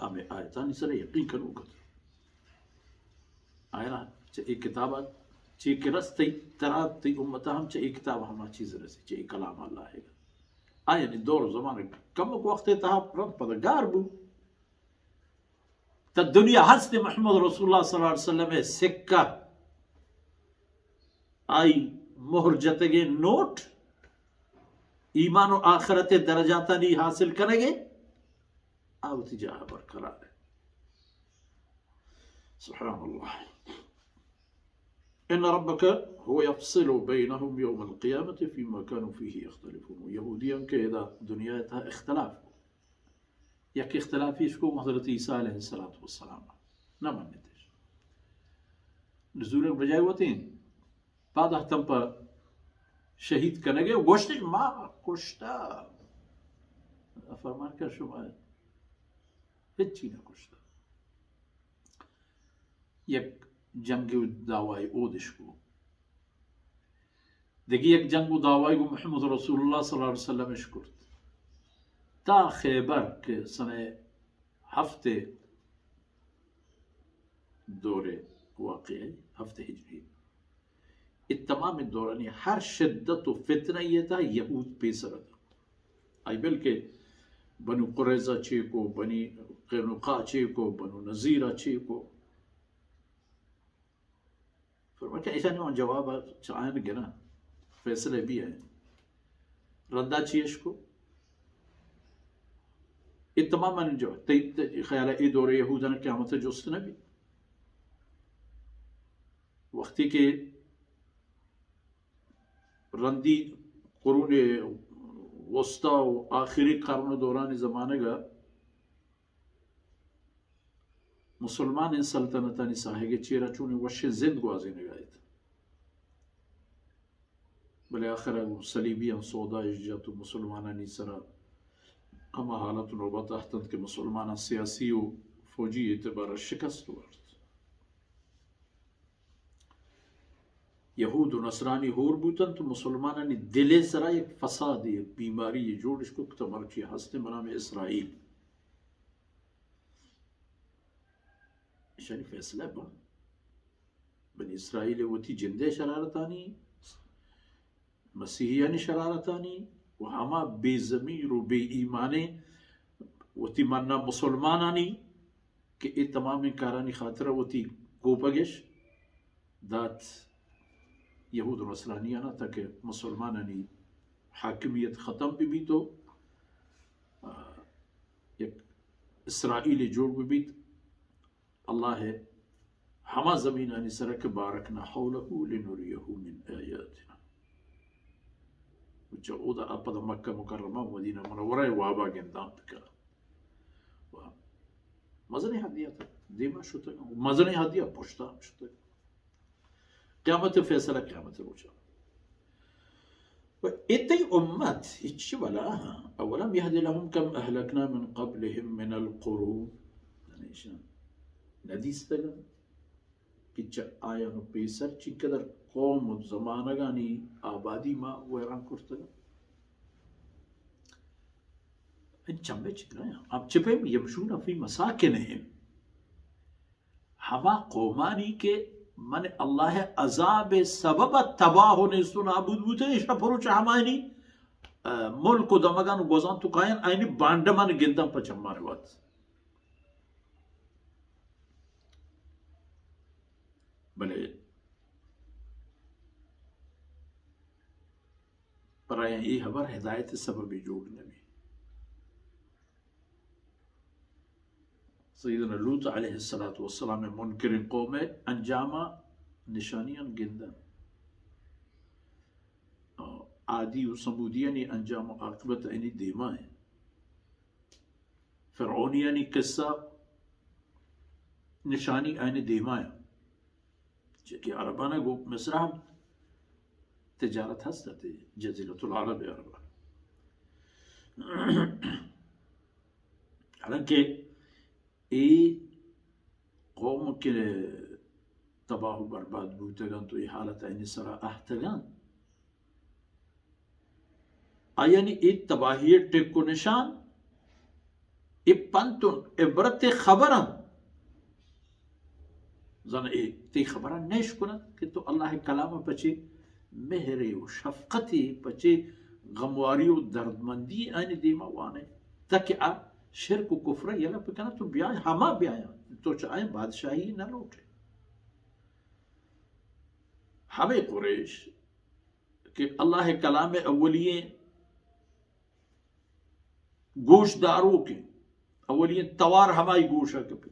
آمے آیتانی سر یقین کنو کتر آئینا چا ایک کتابات چی کرس تی ترات تی امتا ہم چا ایک کتاب ہما چیز رسی چا ایک کلام اللہ ہے گا آئینی دور زمان کم وقت تہا رد پدگار بو تا دنیا حضرت محمد رسول اللہ صلی اللہ علیہ وسلم سکہ آئی مہر جتگے نوٹ ایمان و آخرت درجاتا نہیں حاصل کریں گے آوتی جاہ برقرار ہے سبحان اللہ ان ربک هو يفصل بينهم يوم القيامة فيما كانوا فيه يختلفون یہودیوں کے ادا دنیا تھا اختلاف یک اختلافیش کو حضرت عیسیٰ علیہ السلام نہ ماننے تھے نزول بجائے ہوتے ہیں بعد احتم پر شہید کرنے گئے گوشتش ما کشتا فرمان کر شما ہچی نہ کشتا یک جنگ دعوائی اودش کو دیکھی یک جنگ دعوائی کو محمد رسول اللہ صلی اللہ علیہ وسلم اشکرت تا خیبر کے سنہ ہفتے دورے واقعی ہفتے ہجری یہ تمام دورانی ہر شدت و فتنہ یہ تھا یہود پیسر تھا آئی بلکہ بنو قریظہ چیکو بنی قینقاع چیکو بنو نذیرہ چیکو فرمایا کہ ایسا نہیں جواب چاہیں گے نا فیصلے بھی ہیں رندہ چیش کو یہ تمام من جو خیال ہے ای دور یہودن قیامت جست نبی وقتی کے رندی قرون وسطی و آخری قرن دوران زمانے گا مسلمان سلطنتانی ساہے گے چیرہ چونے وشے زند گوازی نگائی تھا بلے آخر صلیبیان سودا اججاتو مسلمانانی سرا اما حالت نوبت احتند کے مسلمان سیاسی و فوجی اعتبار شکست ورد یہود و نصرانی ہور بوتن تو مسلمانانی دلے سرا ایک فساد ایک بیماری یہ جوڑش کو تمرچی ہستے منام اسرائیل شریف فیصلہ بنی اسرائیل وتی جندے شرارتانی مسیحیانی شرارتانی و ہما بے ضمیر و بے ایمانے وتی ماننا مسلمانانی کہ یہ تمام کارانی خاطر وتی گوپگش دات یہود و نصرانیانا تاکہ مسلمانانی حاکمیت ختم بھی تو ایک اسرائیل جوڑ بھی اللہ ہے ہما زمینانی سرک بارکنا حولہو لنوریہو من آیاتنا وچا اودا اپا دا مکہ مکرمہ مدینہ منورہ وابا گندام بکرا مزنی حدیہ تھا دیما شتا مزنی حدیہ پشتا شتا قیامت فیصلہ قیامت روچا اتنی امت اچھی والا اولم یهد لهم کم اہلکنا من قبلهم من القرون ندیس تگا کہ آیا نو پیسر چی قدر قوم و زمانگانی آبادی ما ویران کرتگا ان چمبے چکرا ہیں اب چپے یمشون فی مساکنہم ہما قومانی کے من اللہ عذاب سبب تباہ ہونے سن عبود بوتے اشنا پروچ ہمائنی ملک و دمگان گوزان تو کائن آئینی باندمان گندم پا چمارے وات بلے پر آیا یہ خبر ہدایت سبب جوڑنے میں سیدنا لوط علیہ السلام منکرین قوم انجامہ نشانیاں گندن عادی و سمودیانی انجام و عاقبت اینی دیما ہے فرعونیانی قصہ نشانی اینی دیما ہے کہ عربانہ گو مصر ہم تجارت ہستا تھی جزیرۃ العرب عربہ حالانکہ ای قوم کے تباہ و برباد بوتگان تو ای حالت اینی سرا احتگان یعنی ای تباہی ٹک کو نشان پنتن عبرت خبرم زن تی خبران نیش کنند کہ تو اللہ کلام پچے مہر و شفقتی پچے غمواری و دردمندی آنی دیما وانے تاکہ شرک و کفر یلا پکنا تو بیائے ہما بیائے تو چاہے بادشاہی نہ لوٹے. ہمیں قریش کہ اللہ کلام اولیے گوش داروں کے اولیے توار ہمائی گوشہ کے